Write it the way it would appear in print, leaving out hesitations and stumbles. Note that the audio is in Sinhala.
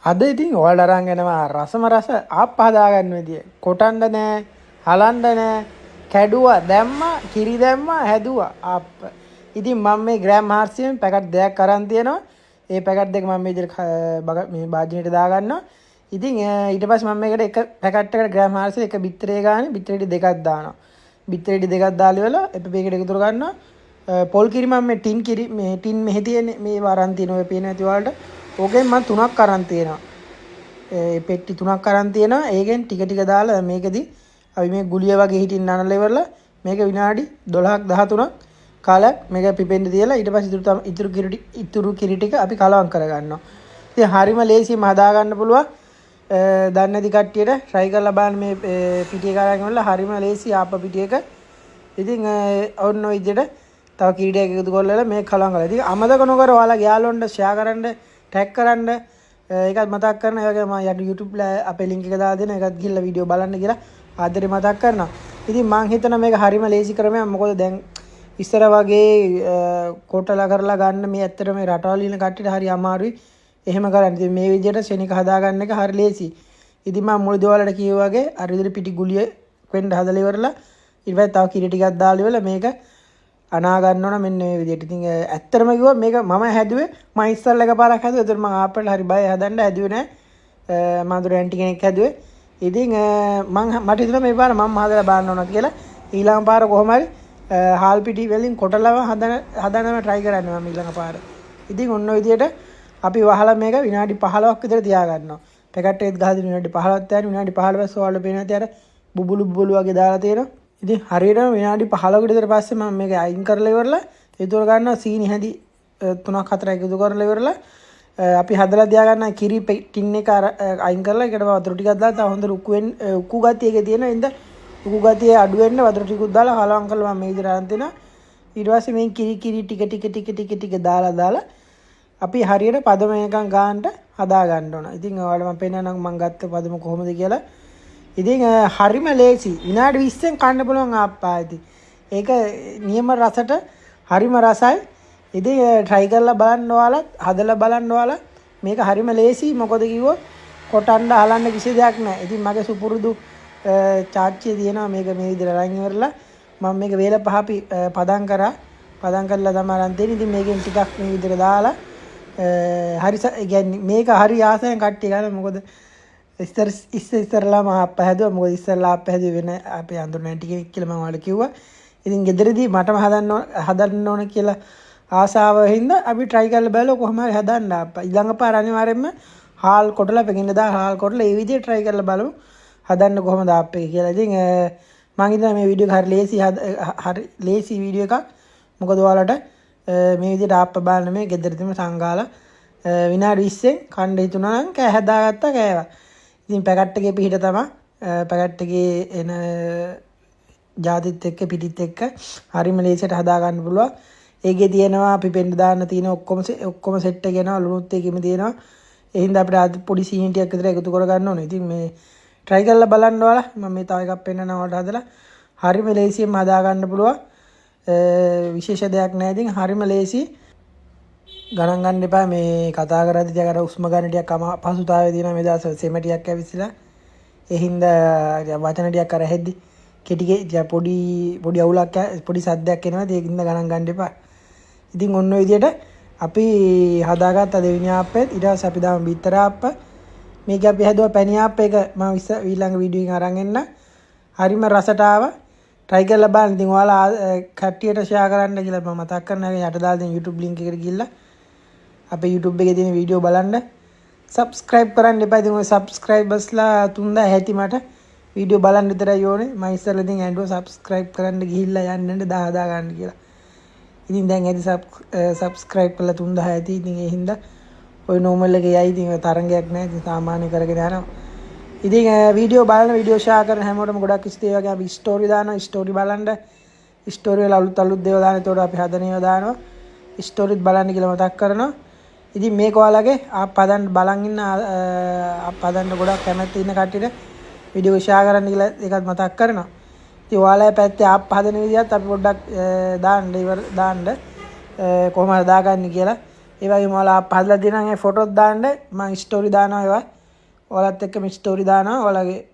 අද ඉතින් ඔයාලට අරන් එනවා රසම රස ආප්ප හදාගන්න විදිය. කොටන්න නෑ, හලන්න නෑ, කැඩුවා දැම්මා, කිරි දැම්මා, හැදුවා ආප්ප. ඉතින් මම මේ ග්‍රෑම් 400න් පැකට් දෙකක් අරන් තියෙනවා. ඒ පැකට් දෙක මම මේ විදිහට මේ භාජනයට දාගන්නවා. ඉතින් ඊට පස්සේ මම මේකට එක පැකට් එකකට ග්‍රෑම් 400 එක බිත්තරේ ගානේ බිත්තරේ දෙකක් දානවා. බිත්තරේ දෙකක් දාලා ඉවරලා එප මේකට එකතු කර ගන්නවා. පොල් කිරි මම මේ ටින් කිරි මේ ටින් මෙහි තියෙන්නේ මේ වරන් තියෙන ඔය පේන ඇති වලට ඕකෙන් මම 3ක් අරන් තියෙනවා. ඒ පෙට්ටි 3ක් අරන් තියෙනවා. ඒකෙන් ටික ටික දාලා මේකෙදි අපි මේ ගුලිය වගේ හිටින් නනලා ඉවරලා මේක විනාඩි 12ක් 13ක් කාලයක් මේක පිපෙන්න තියලා ඊට පස්සේ ඉතුරු කිරි ටික අපි කලවම් කරගන්නවා. ඉතින් හරිම ලේසියෙන්ම හදා ගන්න පුළුවන්. දන්නේ නැති කට්ටියට try කරලා බලන්න මේ පිටි එක අරගෙන ඉවරලා හරිම ලේසි ආප්ප පිටි එක. ඉතින් ඔන්න ඔය විදිහට තව කිරි ටික එකතු කරලා මේක කලවම් කරලා. ඉතින් අමතක නොකර ඔයාලා යාළුවන්ට share කරන්න, tag කරන්න, ඒකත් මතක් කරන්න. ඒ වගේම මම YouTube අපේ link එක දාලා දෙන ඒකත් ගිහලා වීඩියෝ බලන්න කියලා ආදරේ මතක් කරනවා. ඉතින් මම හිතනවා මේක හරිම ලේසි ක්‍රමයක්. මොකද දැන් ඉස්සර වගේ කොටලා කරලා ගන්න මේ ඇත්තට මේ රටවල් ඉන්න කට්ටියට හරි අමාරුයි. එහෙම කරන්න. ඉතින් මේ විදිහට ශනික හදා ගන්න එක හරි ලේසි. ඉතින් මම මුලදී ඔයාලට කිව්වා වගේ අර විදිහට පිටි ගුලිය වෙන්න හදලා ඉවරලා ඊට පස්සේ තව කිරි ටිකක් දාලා ඉවරලා මේක අනා ගන්න ඕන මෙන්න මේ විදිහට. ඉතින් ඇත්තටම කිව්වා මේක මම හැදුවේ මම ඉස්සල්ලා එකපාරක් හැදුවා. ඒතර මම ආපල්ලා හරි බය හදන්න හැදුවේ නෑ. මම දුර ඇන්ටි කෙනෙක් හැදුවේ. ඉතින් මට හිතුණා මේ පාර මම හදලා බලන්න ඕන කියලා. ඊළඟ පාර කොහොම හරි හාල් පිටි වලින් කොටලව හදනම try කරන්න මම ඊළඟ පාර. ඉතින් ඔන්න ඔය විදිහට අපි වහලා මේක විනාඩි 15ක් විතර තියාගන්නවා. පැකට් එකත් ගහලා විනාඩි 15ක් තියාගෙන විනාඩි 15 පස්සේ ඔයාලට පේන ඇති අර බුබුලු වගේ දාලා තියෙනවා. ඉතින් හරියටම විනාඩි 15කට විතර පස්සේ මම මේක අයින් කරලා ඉවරලා ඒතර ගන්නවා සීනි හැඳි 3ක් 4ක් එකතු කරලා ඉවරලා අපි හදලා තියාගන්න කිරි ටින් එක අයින් කරලා ඒකට වතුර ටිකක් දාලා තව හොඳට උක්කු ගතිය එකේ තියෙනවා. ඉතින් උකු ගතිය අඩු වෙන්න වතුර ටිකක් දාලා හලවම් කරලා මම මේ විදිහට අරන් තිනවා. ඊට පස්සේ මේ කිරි ටික දාලා අපි හරියට පදම එකක් ගන්නට හදා ගන්න ඕන. ඉතින් ඔයාලට මම පෙන්නන්නම් මම ගත්ත පදම කොහොමද කියලා. ඉතින් හරිම ලේසි. විනාඩි 20න් කන්න පුළුවන් ආප්පා. ඉතින් ඒක නියම රසට හරිම රසයි. ඉතින් try කරලා බලන්න ඔයාලත් හදලා බලන්න ඔයාලා. මේක හරිම ලේසි. මොකද කිව්වොත් කොටන්න හලන්න කිසි දෙයක් නැහැ. ඉතින් මගේ සුපුරුදු චාච්චිය තියෙනවා මේක මේ විදිහට අරන් ඉවරලා මම මේක වේල පහපි පදම් කරා. පදම් කරලා තමයි අරන් දෙන්නේ. ඉතින් මේකෙන් ටිකක් මේ විදිහට දාලා හරි කියන්නේ මේක හරි ආසයෙන් කට්ටිය ගන්න. මොකද ඉස්සරලාම ආප්ප හැදුවා. මොකද ඉස්සරලා ආප්ප හැදුවේ වෙන අපේ අඳුර නැටි කෙනෙක් කියලා මම ඔයාලට කිව්වා. ඉතින් ගෙදරදී මටම හදන්න ඕන කියලා ආසාව හින්දා අපි try කරලා බලලා කොහොම හරි හදන්න ආප්ප. ඊළඟ පාර අනිවාර්යයෙන්ම හාල් කොටලා පෙකින්න දා හාල් කොටලා ඒ විදිහට try කරලා බලමු හදන්න කොහොමද ආප්ප එක කියලා. ඉතින් මම හිතනවා මේ වීඩියෝ එක හරි ලේසි වීඩියෝ එකක්. මොකද ඔයාලට මේ විදිහට ආප්ප බලන්න මේ ගෙදරදීම සංගාලා විනාඩි 20න් කන්න හිතුණා නම් කෑ හදාගත්තා කෑවා. ඉතින් පැකට් එකේ පිහිට තමයි පැකට් එකේ එන ජාතිත් එක්ක පිටිත් එක්ක හරිම ලේසියට හදා ගන්න පුළුවන්. ඒකේ තියෙනවා අපි පෙන්න දාන්න තියෙන ඔක්කොම සෙට් එක එනවා ලුණුත් එකෙම තියෙනවා. ඒ හින්දා අපිට පොඩි සීනි ටිකක් විතර එකතු කර ගන්න ඕනේ. ඉතින් මේ try කරලා බලන්න ඔයාලා. මම මේ තව එකක් පෙන්නනවා ඔයාලට හදලා. හරිම ලේසියෙන් හදා ගන්න පුළුවන්. විශේෂ දෙයක් නැහැ. ඉතින් හරිම ලේසි. ගණන් ගන්න එපා මේ කතා කරද්දී ටික අර උස්ම ගන්න ටිකක් පහසුතාවය තියෙනවා මේ දවස්වල සෙම ටිකක් ඇවිස්සලා. ඒ හින්දා වචන ටිකක් අර හැද්දි කෙටිගේ පොඩි අවුලක් පොඩි සද්දයක් එනවා. ඒකින්ද ගණන් ගන්න එපා. ඉතින් ඔන්න ඔය විදිහට අපි හදාගත්ත දෙවෙනි ආප්පෙත් ඊට පස්සේ අපි දාමු බිත්තර ආප්ප. මේක අපි හැදුවා පැණි ආප්ප එක මම ඊළඟ වීඩියෝ එකෙන් අරන් එන්න. හරිම රසට ආවා. try කරලා බලන්න. ඉතින් ඔයාලා කට්ටියට share කරන්න කියලා මම මතක් කරනවා. යට දාලා තියෙන YouTube link එකට ගිහිල්ලා අපේ YouTube එකේ තියෙන වීඩියෝ බලන්න. subscribe කරන්න එපා. ඉතින් ඔය subscribersලා 3000 ඇති මට වීඩියෝ බලන්න විතරයි ඕනේ. මම ඉස්සෙල්ලා ඉතින් ඇඬුවා subscribe කරන්න ගිහිල්ලා යන්න 1000 ගන්න කියලා. ඉතින් දැන් ඇති subscribe කරලා 3000 ඇති. ඉතින් ඒ හින්දා ඔය normal එකේ යයි. ඉතින් තරංගයක් නැහැ. ඉතින් සාමාන්‍ය කරගෙන යනවා. ඉතින් වීඩියෝ බලන වීඩියෝ share කරන හැමෝටම ගොඩක් ස්තුතියි. වගේ අපි ස්ටෝරි දානවා. ස්ටෝරි බලන්න. ස්ටෝරි වල අලුත් දේවල් දාන. ඒතකොට අපි හදන ඒවා දානවා. ස්ටෝරිත් බලන්න කියලා මතක් කරනවා. ඉතින් මේක ඔයාලගේ ආප්ප හදන්න බලන් ඉන්න ආප්ප හදන්න ගොඩක් කැමති ඉන්න කට්ටියට වීඩියෝ share කරන්න කියලා ඒකත් මතක් කරනවා. ඉතින් ඔයාලා පැත්තේ ආප්ප හදන විදිහත් අපි පොඩ්ඩක් දාන්න කොහොමද දාගන්නේ කියලා ඒ වගේම ඔයාලා ආප්ප හදලා තියෙනවා නම් ඒ ෆොටෝත් දාන්න මම ස්ටෝරි දානවා ඒවා. ඔයාලත් එක්ක මේ ස්ටෝරි දානවා. ඔයාලගේ